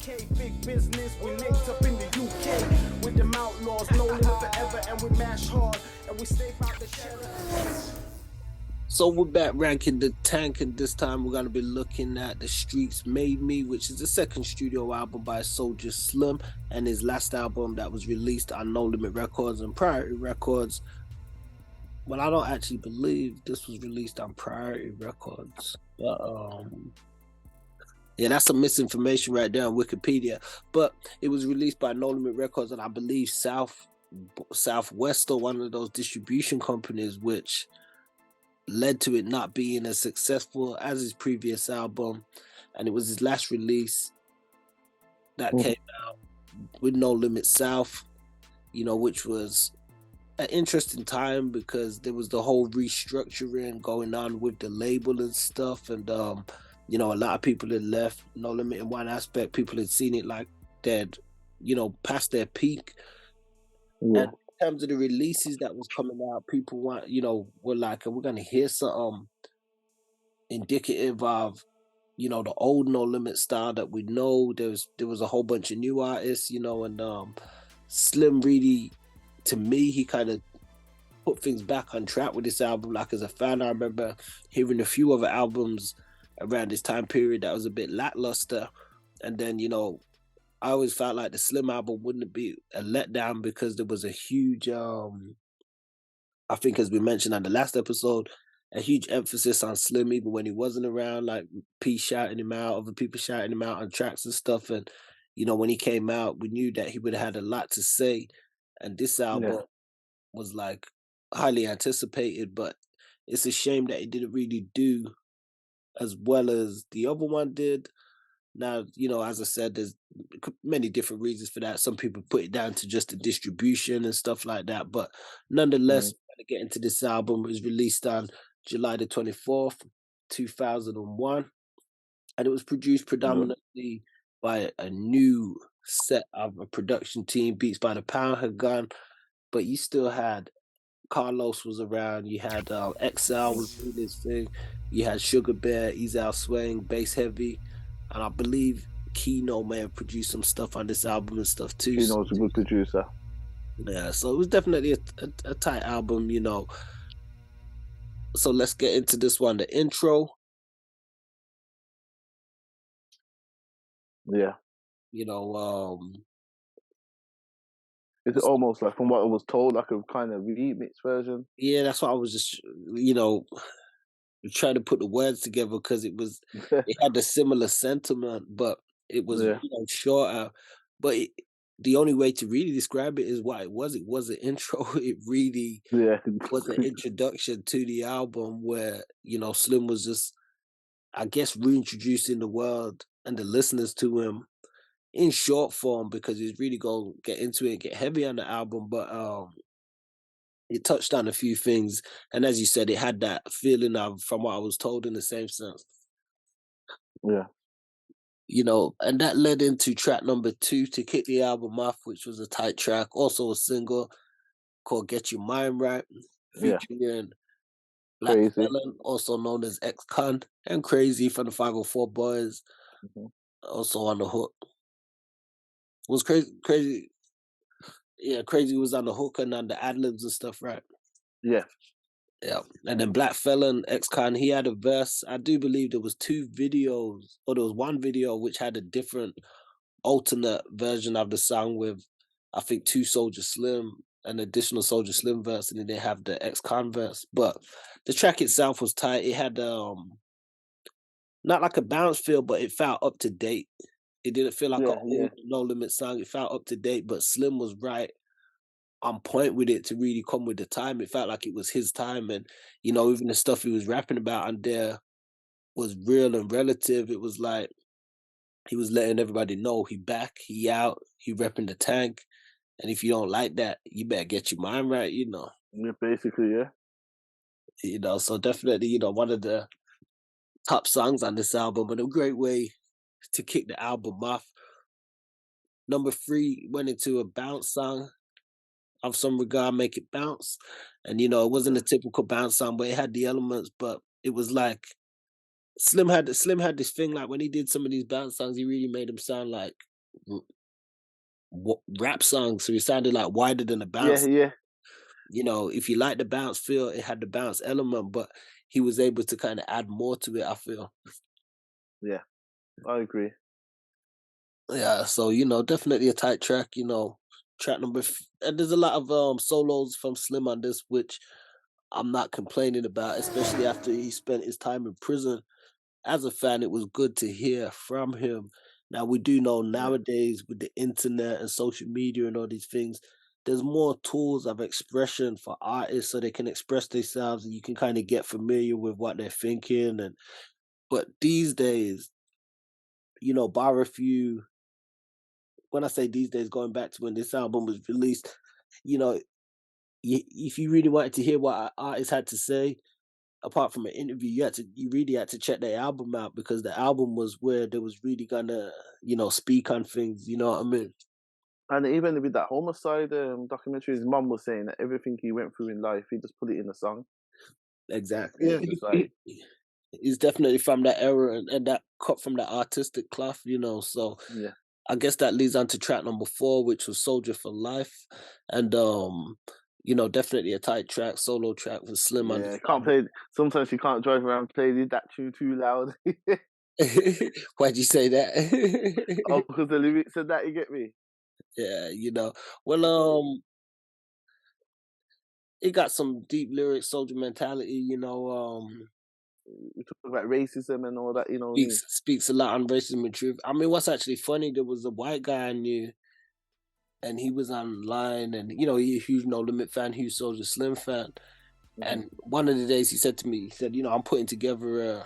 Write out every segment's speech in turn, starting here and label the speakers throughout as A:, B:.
A: BK, big business, we linked up in the UK with them outlaws, no limit forever, and we mash hard, and we stay out the cheddar.
B: So we're back ranking the tank, and this time we're gonna be looking at The Streets Made Me, which is the second studio album by Soulja Slim, and his last album that was released on No Limit Records and Priority Records. Well, I don't actually believe this was released on Priority Records, but yeah, that's some misinformation right there on Wikipedia. But it was released by No Limit Records, and I believe Southwest or one of those distribution companies, which led to it not being as successful as his previous album. And it was his last release that came out with No Limit South, which was an interesting time because there was the whole restructuring going on with the label and stuff. And, a lot of people had left No Limit in one aspect. People had seen it like they'd, past their peak.
C: Yeah.
B: And in terms of the releases that was coming out, people were like, we're gonna hear something indicative of, the old No Limit style that we know. There was a whole bunch of new artists, and Slim really, to me, he kind of put things back on track with this album. Like as a fan, I remember hearing a few other albums around this time period that was a bit lackluster, and then I always felt like the Slim album wouldn't be a letdown because there was a huge, I think as we mentioned on the last episode, a huge emphasis on Slim even when he wasn't around, like P shouting him out, other people shouting him out on tracks and stuff. And, when he came out, we knew that he would have had a lot to say. And this album was like highly anticipated, but it's a shame that it didn't really do as well as the other one did. Now, as I said, there's many different reasons for that. Some people put it down to just the distribution and stuff like that. But nonetheless, to get into this album, it was released on July the 24th, 2001. And it was produced predominantly by a new set of a production team. Beats by the Pound had gone, but you still had Carlos was around. You had XL was doing this thing. You had Sugar Bear, Ezal Swing, Bass Heavy. And I believe Kino may have produced some stuff on this album and stuff too.
C: Kino's a good producer.
B: Yeah, so it was definitely a tight album, So let's get into this one. The intro.
C: Yeah. Is it almost like, from what I was told, like a kind of remix version?
B: Yeah, that's what I was just, trying to put the words together because it had a similar sentiment, but it was shorter. But the only way to really describe it is what it was. It was an intro. It really was an introduction to the album where, Slim was just, I guess, reintroducing the world and the listeners to him in short form because he's really going to get into it and get heavy on the album. But it touched on a few things, and as you said, it had that feeling of From What I Was Told in the same sense.
C: Yeah.
B: And that led into track number 2 to kick the album off, which was a tight track, also a single called Get Your Mind Right, featuring Black Felon, also known as X-Con, and Crazy from the 504 Boys, also on the hook. Was Crazy. Yeah, Crazy was on the hook and on the ad-libs and stuff, right?
C: Yeah.
B: Yeah. And then Black Felon, X-Con, he had a verse. I do believe there was 2 videos, or there was one video which had a different alternate version of the song with, I think, 2 Soulja Slim, an additional Soulja Slim verse, and then they have the X-Con verse. But the track itself was tight. It had not like a bounce feel, but it felt up to date. It didn't feel like an old No Limit song. It felt up to date, but Slim was right on point with it to really come with the time. It felt like it was his time, and even the stuff he was rapping about on there was real and relative. It was like he was letting everybody know he back, he out, he repping the tank, and if you don't like that, you better get your mind right.
C: Yeah, basically, yeah.
B: So definitely, one of the top songs on this album, and a great way to kick the album off. Number 3 went into a bounce song of some regard, Make It Bounce. And, it wasn't a typical bounce song, but it had the elements, but it was like Slim had this thing, like when he did some of these bounce songs, he really made them sound like rap songs, so it sounded like wider than a
C: Yeah,
B: bounce.
C: yeah,
B: You know, if you like the bounce feel, it had the bounce element, but he was able to kind of add more to it, I feel.
C: yeah. I agree.
B: Yeah, so definitely a tight track, track and there's a lot of solos from Slim on this, which I'm not complaining about, especially after he spent his time in prison. As a fan, it was good to hear from him. Now we do know
C: Yeah.
B: nowadays with the internet and social media and all these things, there's more tools of expression for artists so they can express themselves and you can kind of get familiar with what they're thinking. And but these days, bar a few, when I say these days, going back to when this album was released, you know, if you really wanted to hear what artists had to say, apart from an interview, you really had to check their album out because the album was where they was really gonna, speak on things, you know what I mean?
C: And even with that homicide documentary, his mum was saying that everything he went through in life, he just put it in a song.
B: Exactly.
C: And
B: Yeah,
C: it's just like,
B: he's definitely from that era and that cut from that artistic cloth, so
C: yeah,
B: I guess that leads on to track number 4, which was Soldier for Life. And definitely a tight track, solo track with Slim on
C: yeah.
B: this
C: Can't
B: album.
C: play. Sometimes you can't drive around playing that tune too loud.
B: Why'd you say
C: Oh,
B: that?
C: because the lyrics and that, you get me?
B: Yeah, Well, it got some deep lyrics, soldier mentality,
C: We talk about racism and all that, you know what I mean?
B: speaks a lot on racism and truth. I mean, what's actually funny, there was a white guy I knew, and he was online, and he a huge No Limit fan, huge Soulja Slim fan.
C: Hmm.
B: And one of the days he said to me, he said, I'm putting together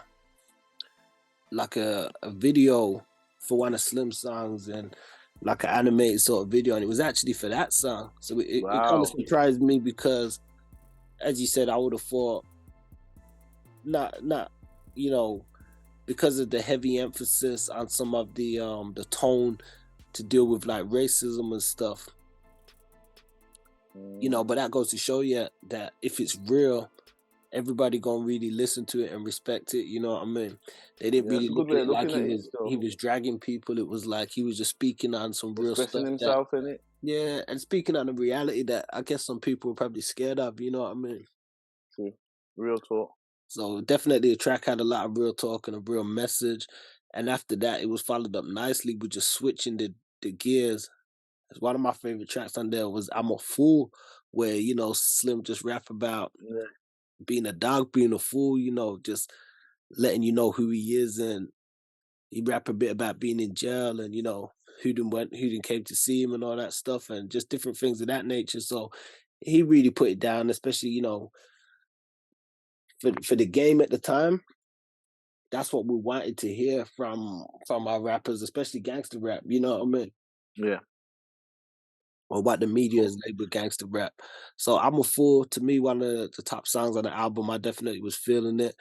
B: a video for one of Slim's songs and like an animated sort of video, and it was actually for that song. So it kind of
C: Wow.
B: surprised me because, as you said, I would have thought not you know because of the heavy emphasis on some of the tone to deal with like racism and stuff,
C: Mm,
B: but that goes to show you that if it's real, everybody gonna really listen to it and respect it. You know what I mean? They didn't
C: yeah,
B: really
C: that's a
B: look
C: good
B: at
C: way of
B: it like
C: looking
B: he
C: at it
B: was he
C: still.
B: was dragging people. It was like he was just speaking on some real
C: Expressing
B: stuff that,
C: himself in it.
B: yeah, and speaking on a reality that I guess some people were probably scared of. You know what I mean?
C: True. Real talk.
B: So definitely the track had a lot of real talk and a real message. And after that, it was followed up nicely with just switching the gears. One of my favorite tracks on there was "I'm a Fool," where Slim just rap about
C: Yeah.
B: being a dog, being a fool. Just letting you know who he is, and he rap a bit about being in jail and who didn't came to see him and all that stuff, and just different things of that nature. So he really put it down, especially for the game at the time. That's what we wanted to hear from our rappers, especially gangster rap. You know what I mean?
C: Yeah.
B: Or what the media
C: Cool.
B: is labeled gangster rap. So I'm a Fool, to me, one of the top songs on the album. I definitely was feeling it.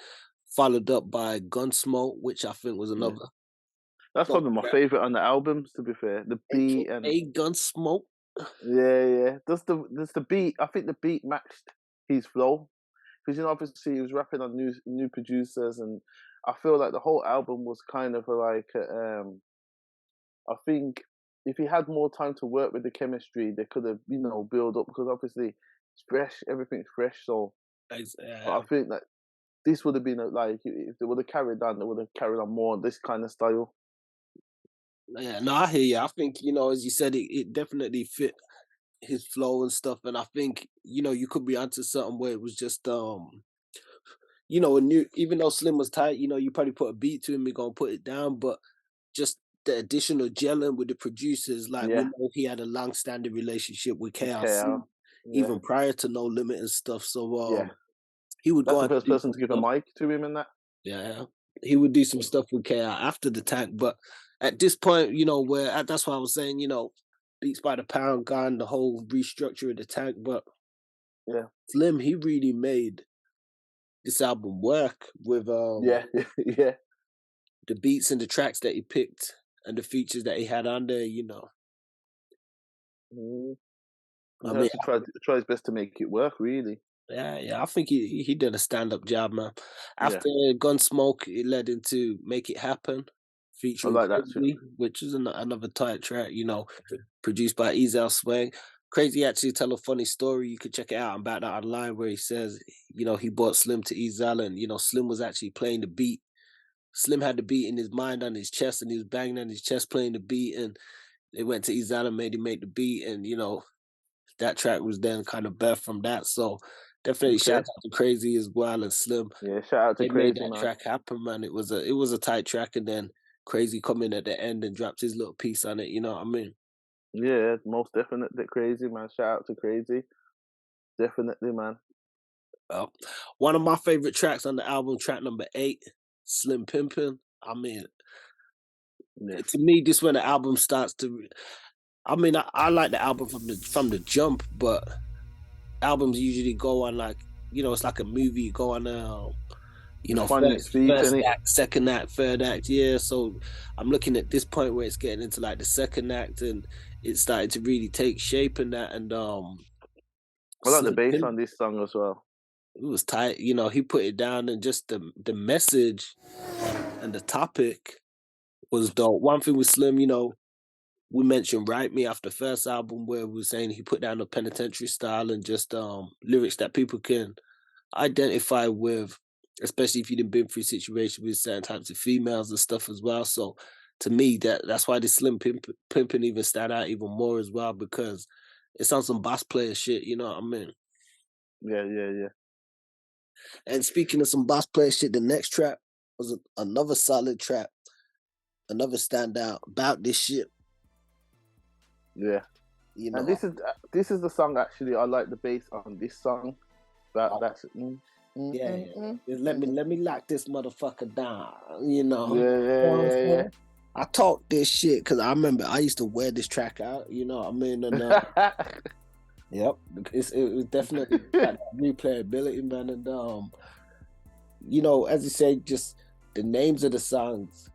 B: Followed up by Gunsmoke, which I think was
C: Yeah.
B: another
C: That's
B: dope
C: probably my
B: track.
C: favorite on the albums, to be fair. The beat and
B: AKA Gunsmoke.
C: yeah, yeah. That's the beat. I think the beat matched his flow because obviously he was rapping on new producers, and I feel like the whole album was kind of like I think if he had more time to work with the chemistry, they could have build up because obviously it's fresh, everything's fresh. So, but I
B: Yeah,
C: think that this would have been like if they would have carried on, they would have carried on more this kind of style.
B: yeah, no, I hear you. I think, as you said, it definitely fit his flow and stuff. And I think, you could be onto something where it was just a new, even though Slim was tight, you probably put a beat to him, you're gonna put it down, but just the additional gelling with the producers, like we
C: Yeah,
B: know he had a long standing relationship with
C: with
B: KRC
C: KL. Yeah,
B: even prior to No Limit and stuff. So
C: yeah.
B: he would
C: That's
B: go
C: the
B: on to
C: first
B: do
C: person
B: some
C: to give a
B: stuff.
C: mic to him and that.
B: Yeah, he would do some stuff with KR after the tank, but at this point, that's why I was saying, beats by the pound gone, the whole restructure of the tank. But
C: Yeah,
B: Slim, he really made this album work with
C: yeah, yeah.
B: the beats and the tracks that he picked and the features that he had on there.
C: Mm.
B: I
C: He
B: mean,
C: has to try his best to make it work. Really.
B: yeah, I think he did a stand up job, man.
C: Yeah,
B: After Gunsmoke, it led into Make It Happen,
C: I
B: featuring
C: like that tune.
B: Crazy, which is another tight track, produced by Ezel Swang. Crazy actually tell a funny story. You could check it out about that online where he says, he brought Slim to Ezel and, Slim was actually playing the beat. Slim had the beat in his mind on his chest and he was banging on his chest playing the beat and they went to Ezel and made him make the beat and, that track was then kind of birthed from that. So definitely shout
C: Okay.
B: out to Crazy as well and Slim.
C: Yeah, shout out to
B: They made
C: Crazy,
B: that
C: man.
B: track happen, man. It was a tight track, and then Crazy come in at the end and dropped his little piece on it. You know what I mean?
C: Yeah, most definitely Crazy, man. Shout out to Crazy. Definitely, man.
B: Uh, One of my favorite tracks on the album, track number 8, Slim Pimpin'. I mean,
C: Yeah.
B: to me, this when the album starts to. I mean, I like the album from the jump, but albums usually go on like it's like a movie, go on
C: Finding its feet,
B: first
C: innit?
B: act, second act, third act, yeah. So I'm looking at this point where it's getting into like the second act and it's starting to really take shape in that and
C: I like the
B: Slim
C: bass
B: Pimp,
C: on this song as well.
B: it was tight, he put it down and just the message and the topic was dope. One thing with Slim, we mentioned Write Me off the first album where we were saying he put down a penitentiary style and just lyrics that people can identify with, especially if you've been through situations with certain types of females and stuff as well. So to me, that's why the Pimpin' even stand out even more as well because it's on some boss player shit. You know what I mean?
C: Yeah, yeah, yeah.
B: And speaking of some boss player shit, the next track was another solid track, another standout about this shit.
C: Yeah.
B: You
C: And
B: know,
C: this is the song actually. I like the bass on this song.
B: oh,
C: That's
B: yeah, yeah. Let me lock this motherfucker down. You know,
C: yeah,
B: you know what I'm
C: yeah,
B: saying? I talk this shit because I remember I used to wear this track out. You know what I mean? And
C: yeah.
B: yep, it was definitely got that replayability, man. And as you say, just the names of the songs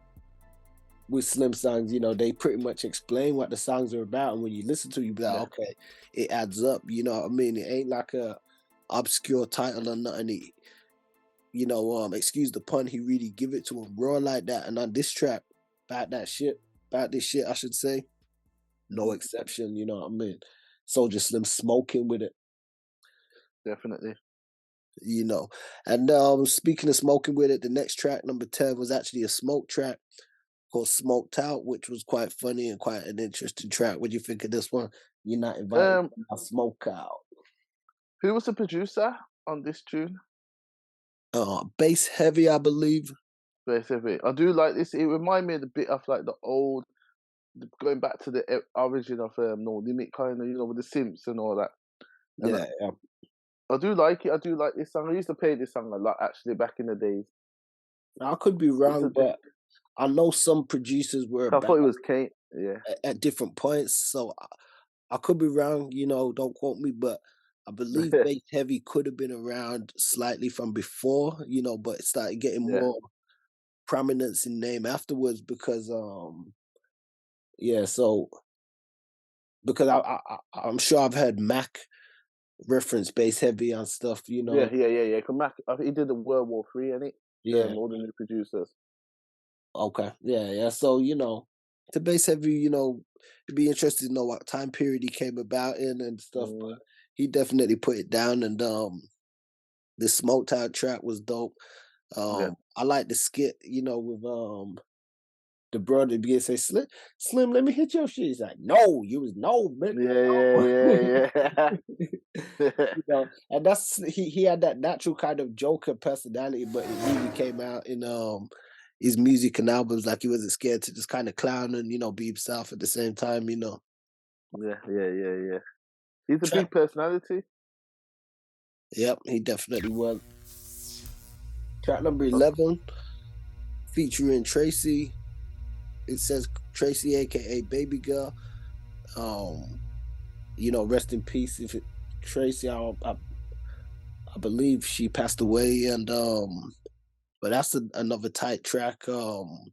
B: with Slim songs, they pretty much explain what the songs are about. And when you listen to it, you be like,
C: Yeah.
B: okay, it adds up. You know what I mean? It ain't like a obscure title or nothing. Excuse the pun, he really give it to him raw like that. And on this track, about this shit, I should say, no exception. You know what I mean? Soulja Slim smoking with it.
C: Definitely.
B: And speaking of smoking with it, the next track, number 10, was actually a smoke track called Smoked Out, which was quite funny and quite an interesting track. What do you think of this one? You're not invited
C: Um,
B: to my smoke out.
C: who was the producer on this tune?
B: Bass heavy, I believe.
C: Basically, I do like this. It reminded me a bit of like the old, going back to the origin of No Limit, kind of, with the Simps and all that. And
B: Yeah, yeah.
C: I do like it. I do like this song. I used to play this song a lot actually back in the days.
B: I could be
C: It's a
B: wrong, but I know some producers were
C: I
B: about
C: thought it was Kate. Yeah,
B: at different points, so I could be wrong. Don't quote me, but I believe Bass Heavy could have been around slightly from before, but it started getting
C: yeah,
B: more prominence in name afterwards because yeah, so because I'm sure I've heard Mac reference Bass Heavy on stuff,
C: yeah, yeah, yeah, yeah. Cause Mac, I think he did the World War III, and it
B: Yeah.
C: all the new producers.
B: Okay. Yeah, yeah. So, to Bass Heavy, it'd be interesting to know what time period he came about in and stuff, but he definitely put it down and the Smoked Out track was dope.
C: Yeah,
B: I like the skit, with the brother be say, Slim, let me hit your shit. He's like, no, you was no, man.
C: yeah, yeah, yeah, yeah.
B: And that's he had that natural kind of Joker personality, but it really came out in his music and albums. Like he wasn't scared to just kind of clown and be himself at the same time.
C: Yeah, yeah, yeah, yeah. He's a
B: Trap.
C: big personality.
B: Yep, he definitely was. Track number 11, featuring Tracy. It says Tracy, aka Baby Girl. Rest in peace. If Tracy, I believe she passed away, and but that's another tight track. Tracy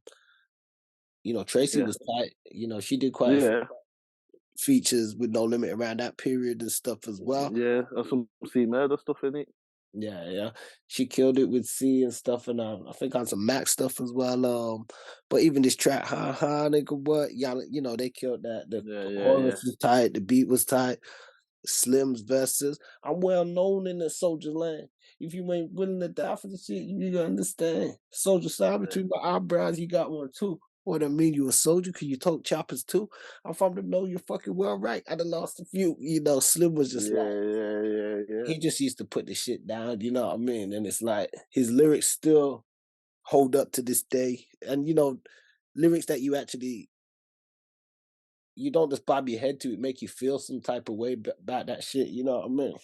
C: Yeah,
B: was tight. She did quite a few
C: yeah,
B: features with No Limit around that period and stuff as well.
C: yeah. And some C murder stuff in it.
B: Yeah, yeah. She killed it with C and stuff, and I think on some Mac stuff as well. But even this track, ha ha, nigga, what y'all, they killed that.
C: Yeah,
B: The
C: yeah, yeah.
B: chorus was tight, the beat was tight. Slim's verses. I'm well known in the soldier land. If you ain't willing to die for the shit, you gotta understand. Soldier side
C: Yeah,
B: between my eyebrows, you got one too. What I mean, you a soldier? Cause you tote choppers too. I'm from the know you're fucking well right. I done lost a few. Slim was just like
C: yeah, yeah, yeah, yeah.
B: he just used to put the shit down. You know what I mean? And it's like his lyrics still hold up to this day. And lyrics that you don't just bob your head to it, make you feel some type of way about that shit. You know what I mean?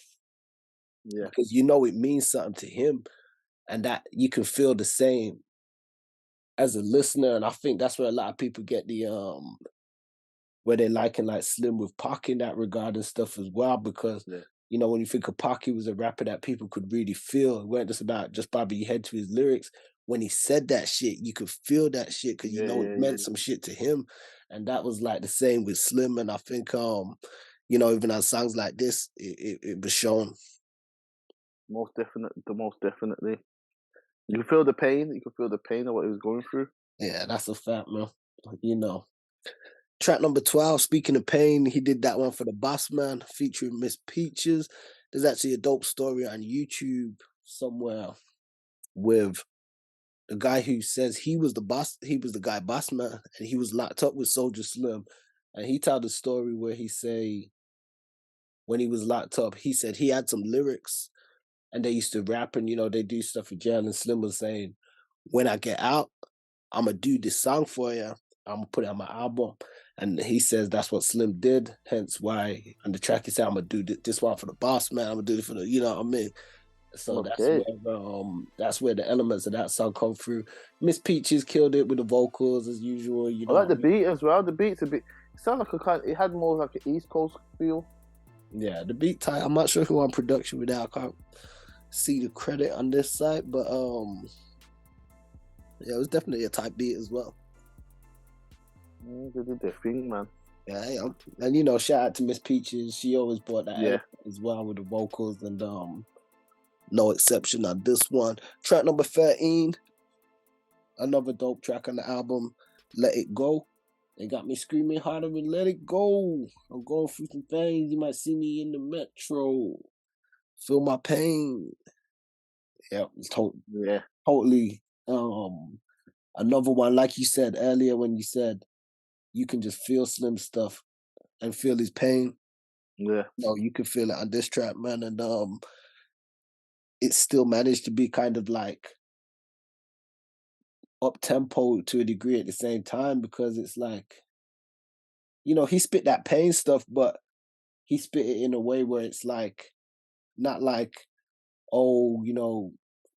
C: Yeah.
B: Because it means something to him, and that you can feel the same as a listener. And I think that's where a lot of people get where they liken like Slim with Pac in that regard and stuff as well. Because
C: Yeah,
B: when you think of Pac, he was a rapper that people could really feel. It wasn't just about just bobbing your head to his lyrics. When he said that shit, you could feel that shit because
C: yeah,
B: it
C: yeah,
B: meant
C: yeah.
B: some shit to him. And that was like the same with Slim. And I think even on songs like this, it was shown.
C: Most definitely. You can feel the pain. You can feel the pain of what he was going through.
B: Yeah, that's a fact, man. You know. Track number 12, Speaking of Pain, he did that one for the Boss Man featuring Miss Peaches. There's actually a dope story on YouTube somewhere with the guy who says he was the guy Boss Man, and he was locked up with Soulja Slim. And he told the story where he say when he was locked up, he said he had some lyrics and they used to rap and they do stuff in jail, and Slim was saying, when I get out, I'm gonna do this song for you. I'm gonna put it on my album. And he says that's what Slim did. Hence why on the track he said, I'm gonna do this one for the Boss Man. I'm gonna do it for the, you know what I mean? So
C: Okay.
B: that's where the elements of that song come through. Miss Peaches killed it with the vocals as usual. You
C: I
B: know
C: like
B: what I
C: the
B: mean?
C: beat as well. The beat's a bit. It sounds like it had more like an East Coast feel.
B: Yeah, the beat type. I'm not sure who on production with that. I can't see the credit on this site, but yeah, it was definitely a type beat as well.
C: They did their thing, man.
B: Yeah, yeah. And shout out to Miss Peaches. She always brought that
C: Yeah.
B: element as well with the vocals, and no exception on this one. Track number 13, another dope track on the album, Let It Go. They got me screaming harder and let it go. I'm going through some things. You might see me in the metro. Feel my pain. Yeah, it's
C: Yeah.
B: totally another one, like you said earlier when you said you can just feel Slim stuff and feel his pain.
C: Yeah.
B: No, you can feel it on this track, man, and it still managed to be kind of like up tempo to a degree at the same time because it's like, he spit that pain stuff, but he spit it in a way where it's like not like, oh,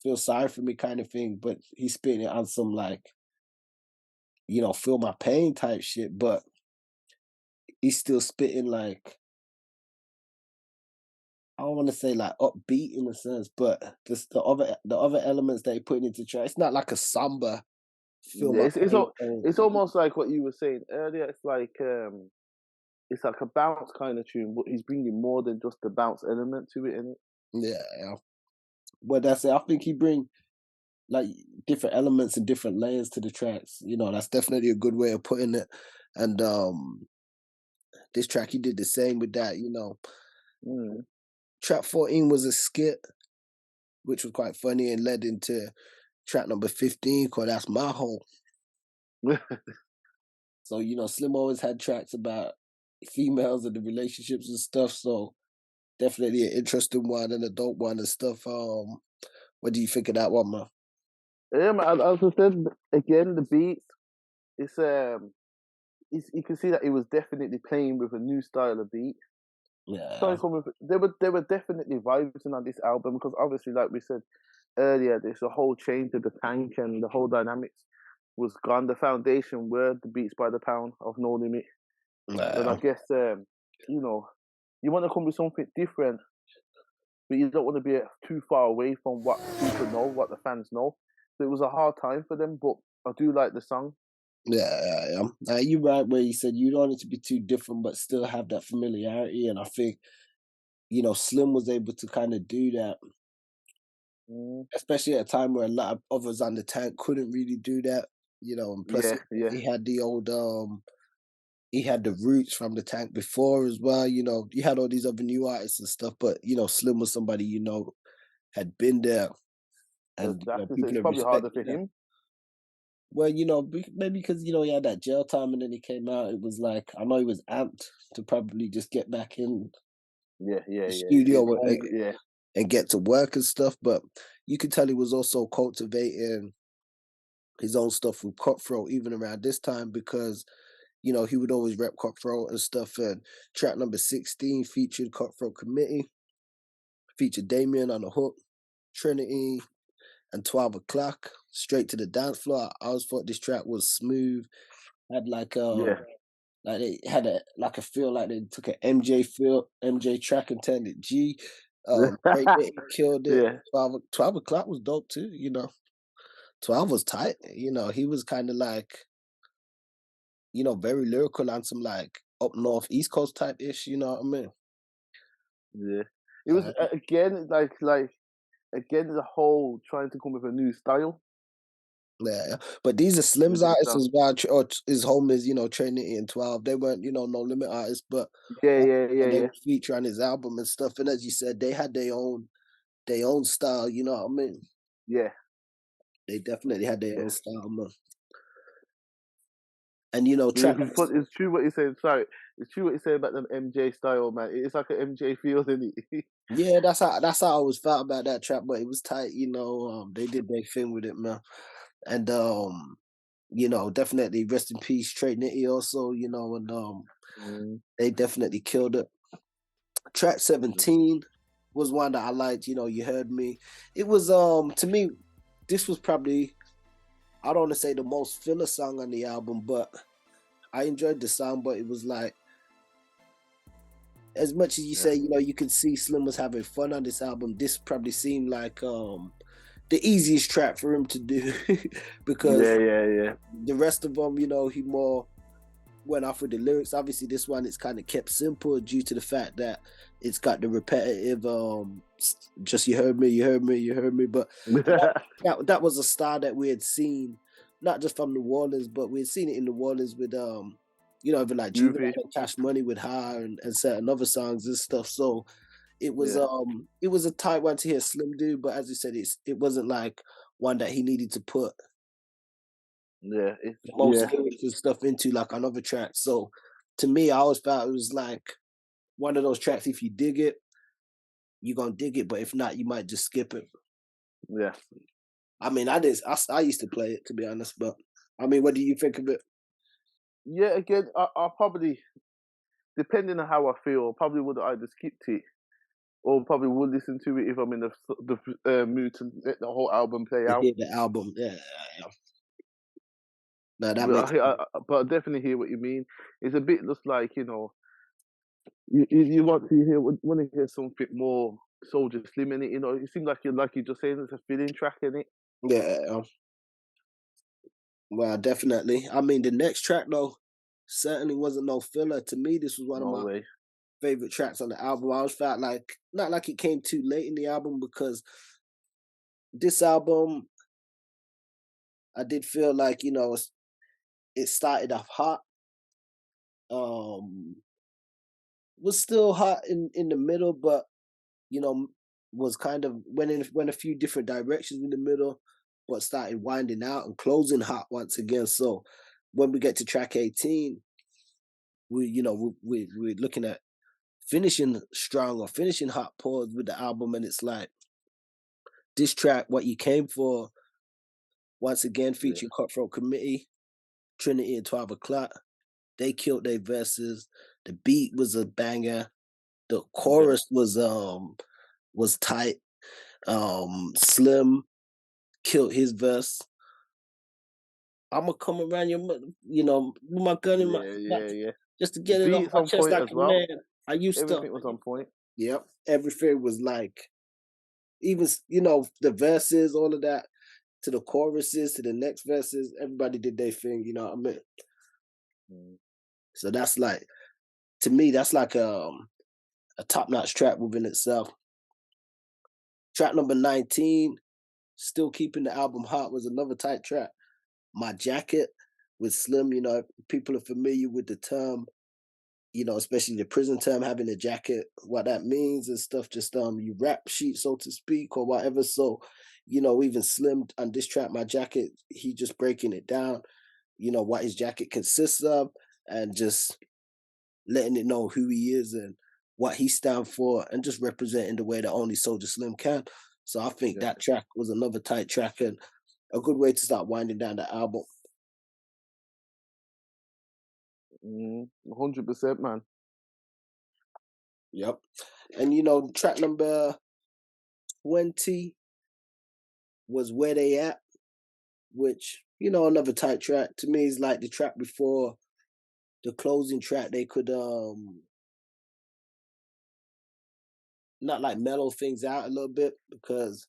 B: feel sorry for me kind of thing, but he's spitting it on some like, feel my pain type shit, but he's still spitting like I don't want to say like upbeat in a sense, but just the other elements that he put into track. It's not like a samba feel
C: Yeah.
B: my pain
C: It's
B: thing.
C: almost like what you were saying earlier. It's like a bounce kind of tune, but he's bringing more than just the bounce element to it, innit?
B: Yeah, yeah. But that's it. I think he bring like different elements and different layers to the tracks. That's definitely a good way of putting it. And this track he did the same with that.
C: Mm.
B: Track 14 was a skit, which was quite funny and led into track number 15 called That's My Home. So, Slim always had tracks about females and the relationships and stuff. So definitely an interesting one and a dope one and stuff. What do you think of that one, man?
C: Yeah, man. As I said again, the beats. It's you can see that he was definitely playing with a new style of beat.
B: Yeah.
C: Started coming. There were definitely vibes in on this album because obviously, like we said earlier, there's a whole change of the tank and the whole dynamics was gone. The foundation were the beats by the pound of No Limit, and I
B: Yeah.
C: guess you know you want to come with something different, but you don't want to be too far away from what people know, what the fans know. So it was a hard time for them, but I do like the song.
B: Yeah, yeah, yeah. You're right where you said you don't want it to be too different, but still have that familiarity. And I think, Slim was able to kind of do that
C: Mm.
B: especially at a time where a lot of others on the tank couldn't really do that, and plus
C: Yeah, yeah,
B: he had the old he had the roots from the tank before as well, you had all these other new artists and stuff, but Slim was somebody, had been there and
C: exactly. So
B: people
C: it's
B: have
C: probably harder
B: respected
C: for
B: that.
C: him.
B: Well, maybe because he had that jail time and then he came out, it was like I know he was amped to probably just get back in
C: Yeah, yeah,
B: the
C: yeah. It's his
B: studio
C: home. Yeah,
B: and get to work and stuff, but you could tell he was also cultivating his own stuff with Cutthroat even around this time because he would always rep Cutthroat and stuff. And track number 16 featured Cutthroat Committee, featured Damien on the hook, Trinity, and 12 o'clock. Straight to the dance floor. I always thought this track was smooth. Had
C: yeah,
B: like they had a feel like they took an MJ feel, MJ track and turned it G. Drake killed it.
C: yeah,
B: 12 o'clock was dope too. 12 was tight. He was kind of like, very lyrical on some like up north East Coast type ish, you know what I mean?
C: yeah. It was again like again the whole trying to come with a new style.
B: Yeah, but these are Slim's
C: With this
B: artists
C: stuff.
B: as well, or his homies, Trinity and 12. They weren't, No Limit artists, but
C: Yeah,
B: like
C: yeah,
B: I said,
C: yeah,
B: they
C: yeah,
B: would feature on his album and stuff. And as you said, they had their own style, you know what I mean?
C: yeah,
B: They definitely had their own
C: yeah.
B: style, man. And
C: Yeah,
B: track number
C: it's true what you said. Sorry, it's true what you said about them MJ style, man. It's like an MJ feel, isn't it?
B: yeah, that's how I always felt about that track, but it was tight, they did their thing with it, man. And definitely rest in peace, Trey Nitty also, and
C: Mm,
B: they definitely killed it. Track 17 was one that I liked, You Heard Me. It was to me, this was probably, I don't want to say the most filler song on the album, but I enjoyed the song, but it was like as much as you
C: yeah,
B: say, you could see Slim was having fun on this album, this probably seemed like the easiest track for him to do because
C: yeah, yeah, yeah,
B: the rest of them, he more went off with the lyrics. Obviously, this one is kind of kept simple due to the fact that it's got the repetitive, just you heard me, you heard me, you heard me. But that was a style that we had seen, not just from New Orleans, but we had seen it in New Orleans with even like Juvenile
C: groovy.
B: and Cash Money with High and certain other songs and stuff. So
C: Yeah,
B: it was a tight one to hear Slim do, but as you said, it wasn't like one that he needed to put
C: yeah,
B: most lyrics and stuff into like on other tracks. So to me, I always felt it was like one of those tracks. If you dig it, you're gonna dig it, but if not, you might just skip it.
C: yeah.
B: I mean, I did. I used to play it to be honest, but I mean, what do you think of it?
C: Yeah, again, I probably, depending on how I feel, probably would either skip it or probably would listen to it if I'm in the mood to let the whole album play
B: To
C: out.
B: hear the album, yeah, yeah. No, that
C: But
B: makes sense.
C: but I definitely hear what you mean. It's a bit just like you want to hear something more Soulja Slim in it. It seems like you're just saying it's a feeling track in it.
B: Yeah, well, definitely. I mean, the next track though certainly wasn't no filler. To me, this was one of
C: No
B: my
C: way.
B: favorite tracks on the album. I always felt like not like it came too late in the album because this album I did feel like it started off hot, um, was still hot in the middle, but you know was kind of went a few different directions in the middle, but started winding out and closing hot once again. So when we get to track 18, we're looking at finishing strong or finishing hot pause with the album, and it's like this track, What You Came For, once again
C: Yeah,
B: featuring Cutthroat Committee, Trinity and 12 o'clock. They killed their verses. The beat was a banger. The
C: yeah,
B: chorus was tight. Slim killed his verse. I'ma come around your with my gun in my
C: yeah,
B: back
C: yeah, yeah.
B: just to
C: The
B: get it off
C: beats
B: my
C: on
B: chest
C: point
B: like
C: as
B: a
C: well.
B: man. I used to.
C: Everything was on point.
B: Yep. Everything was like even the verses, all of that, to the choruses, to the next verses, everybody did their thing, you know what I mean?
C: Mm.
B: So that's like to me, that's like a top notch track within itself. Track number 19, Still Keeping the Album Hot, was another tight track. My Jacket with Slim, people are familiar with the term, especially the prison term, having a jacket, what that means and stuff, just you rap sheet, so to speak, or whatever. So, even Slim on this track, My Jacket, he just breaking it down, what his jacket consists of, and just letting it know who he is and what he stands for, and just representing the way that only Soulja Slim can. So I think
C: Yeah.
B: that track was another tight track and a good way to start winding down the album.
C: 100%, man.
B: Yep. And track number 20 was Where They At, which, another tight track. To me is like the track before the closing track. They could not like mellow things out a little bit, because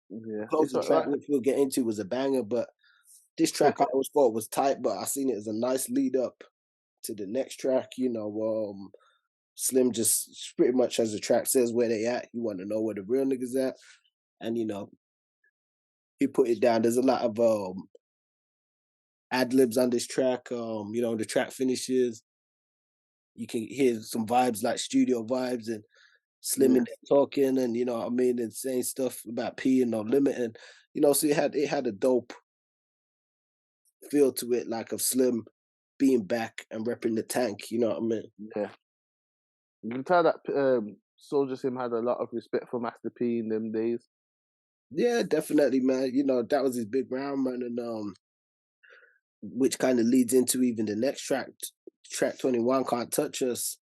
B: the
C: Yeah, it's
B: closing track,
C: like
B: which we'll get into, was a banger, but this track I always thought was tight, but I seen it as a nice lead up to the next track. Slim just pretty much, as the track says, where they at. You want to know where the real niggas at, and he put it down. There's a lot of ad libs on this track. The track finishes. You can hear some vibes like studio vibes, and Slim in
C: yeah,
B: there talking, and what I mean, and saying stuff about P and No Limit, and so it had a dope feel to it, like of Slim being back and repping the tank. You know what I mean?
C: yeah. You can tell that Soulja Slim had a lot of respect for Master P in them days.
B: Yeah, definitely, man. That was his big round man, and which kind of leads into even the next track, track 21, Can't Touch Us,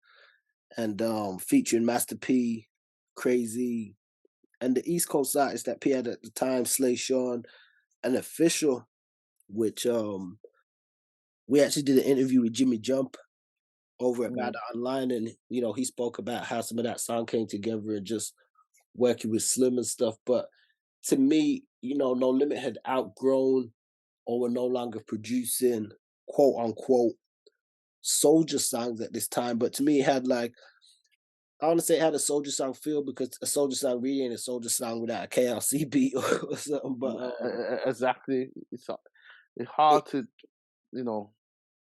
B: and featuring Master P, Crazy, and the East Coast artists that P had at the time, Slay Sean, and Official, which we actually did an interview with Jimmy Jump over at Bad
C: Mm,
B: Online, and he spoke about how some of that song came together and just working with Slim and stuff. But to me, No Limit had outgrown or were no longer producing quote unquote soldier songs at this time. But to me, it had like, I want to say it had a soldier song feel, because a soldier song really ain't a soldier song without a KLC beat or something. But
C: exactly. It's
B: it,
C: hard to, you know.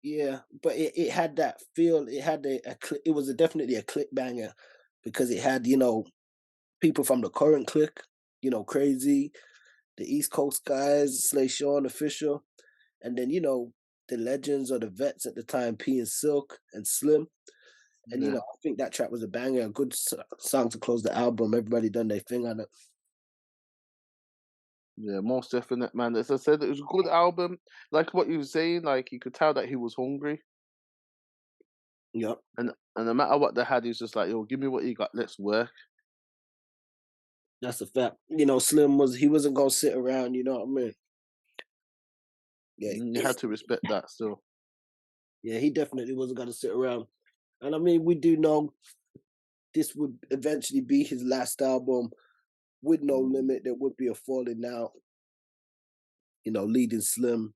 B: yeah, but it had that feel. It had it was definitely a click banger, because it had people from the current clique, Crazy, the East Coast guys, Slay Sean, Official, and then the legends or the vets at the time, P and Silk and Slim. And
C: Yeah,
B: I think that track was a banger, a good song to close the album. Everybody done their thing on it.
C: yeah, most definite, man. As I said, it was a good album. Like what you were saying, like you could tell that he was hungry,
B: Yep,
C: and no matter what they had, he was just like, "Yo, give me what you got. Let's work."
B: that's a fact. Slim he wasn't gonna sit around. You know what I mean? Yeah,
C: You had to respect that still.
B: yeah, he definitely wasn't gonna sit around. And I mean, we do know this would eventually be his last album with No Limit. There would be a falling out. Leading Slim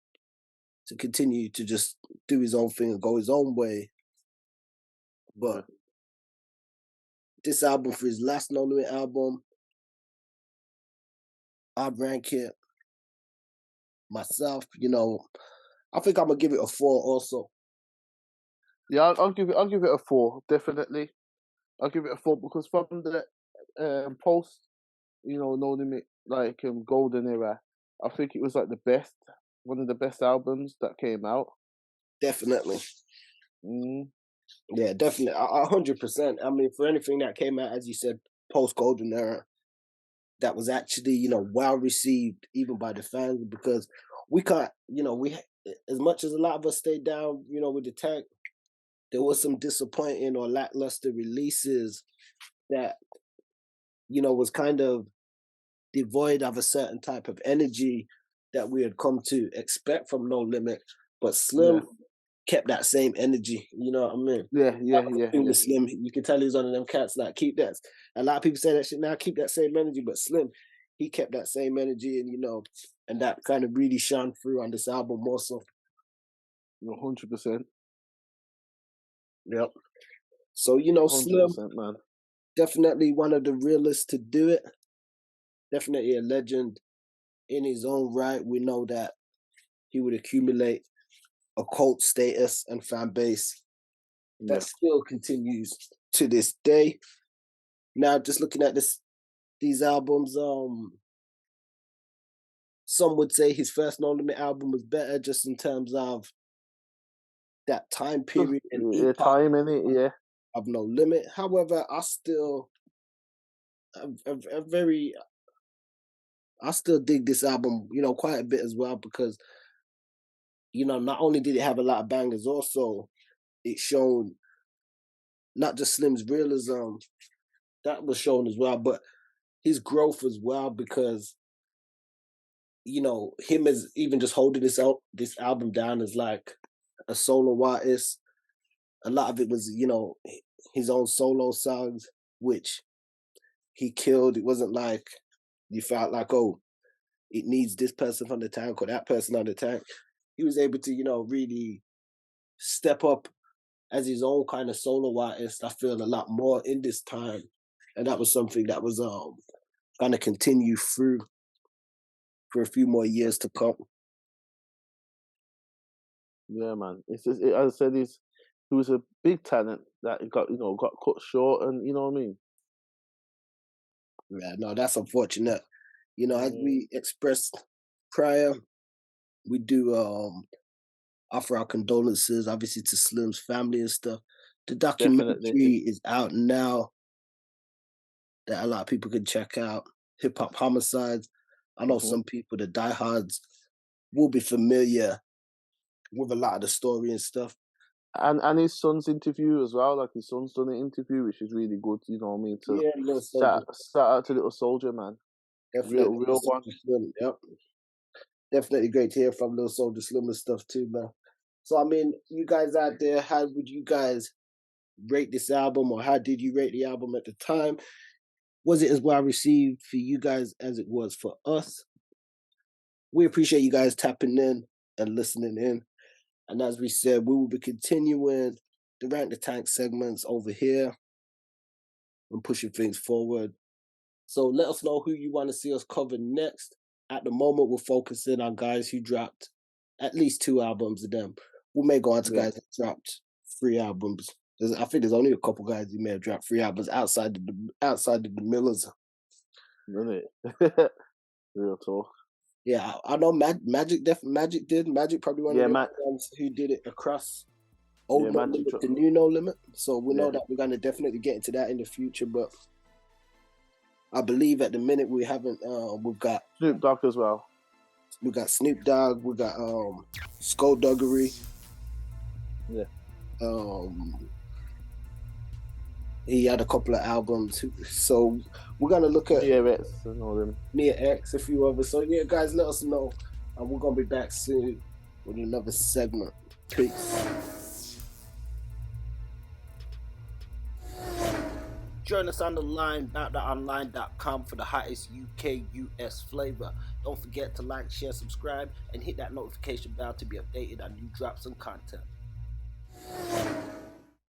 B: to continue to just do his own thing and go his own way.
C: Yeah,
B: But this album, for his last No Limit album, I'd rank it myself. I think I'm gonna give it a 4 also.
C: yeah. I'll give it a 4. Definitely, I'll give it a 4 because from the post, No Limit, like golden era, I think it was like one of the best albums that came out.
B: Definitely.
C: Mm,
B: Yeah, definitely. 100%. I mean, for anything that came out, as you said, post Golden Era, that was actually, well received even by the fans, because we can't, as much as a lot of us stayed down, with the tank, there was some disappointing or lackluster releases that, was kind of devoid of a certain type of energy that we had come to expect from No Limit. But
C: yeah,
B: Slim kept that same energy. You know what I mean?
C: yeah,
B: That
C: yeah,
B: was
C: yeah,
B: the thing
C: yeah.
B: with Slim. You can tell he was one of them cats like keep that. A lot of people say that shit now, keep that same energy, but Slim, he kept that same energy, and and that kind of really shone through on this album also.
C: 100%,
B: Yep. So
C: hundred
B: Slim
C: percent, man.
B: definitely one of the realest to do it. definitely a legend in his own right. We know that he would accumulate a cult status and fan base that
C: Yeah.
B: still continues to this day. Now, just looking at these albums, some would say his first No Limit album was better, just in terms of that time
C: Just
B: period and
C: the
B: epoch
C: time in it, yeah.
B: of No Limit. However, I still a very I still dig this album, quite a bit as well, because not only did it have a lot of bangers, also it shown not just Slim's realism that was shown as well, but his growth as well, because him as even just holding this album down as like a solo artist. A lot of it was his own solo songs, which he killed. It wasn't like you felt like, oh, it needs this person from the tank or that person on the tank. He was able to really step up as his own kind of solo artist. I feel a lot more in this time, and that was something that was going to continue through for a few more years to come.
C: Yeah, man. It's just, as I said, he was a big talent that got cut short, and you know what I mean.
B: Yeah, no, that's unfortunate. As we expressed prior, we do offer our condolences, obviously, to Slim's family and stuff. The documentary
C: Definitely.
B: is out now that a lot of people can check out. Hip Hop Homicides. I know
C: Mhm.
B: some people, the diehards, will be familiar with a lot of the story and stuff.
C: And his son's interview as well. Like his son's done an interview, which is really good. You know what I mean? To
B: Yeah, Little Soulja,
C: shout out to Little Soulja, man.
B: definitely.
C: Real one.
B: Soulja Slim, yep. Definitely great to hear from Little Soulja Slim and stuff too, man. So, I mean, you guys out there, how would you guys rate this album, or how did you rate the album at the time? Was it as well received for you guys as it was for us? We appreciate you guys tapping in and listening in. And as we said, we will be continuing the Rank the Tank segments over here and pushing things forward. So let us know who you want to see us cover next. At the moment, we're focusing on guys who dropped at least 2 albums of them. We may go on to
C: Yeah.
B: guys that dropped 3 albums. I think there's only a couple guys who may have dropped 3 albums outside of the Millers.
C: Isn't it? Real talk.
B: Yeah, I know Magic did. Magic probably one of the ones who did it across old No Limit to new No Limit. So we know that we're going to definitely get into that in the future. But I believe at the minute we haven't. We've got
C: Snoop Dogg as well.
B: We got Snoop Dogg. We got Skullduggery.
C: Yeah.
B: He had a couple of albums, so we're gonna look at Mia X, a few others. So yeah, guys, let us know, and we're gonna be back soon with another segment. Peace. Join us on the line, BoutTheOnline.com, for the hottest UK, US flavor. Don't forget to like, share, subscribe, and hit that notification bell to be updated on new drops and content.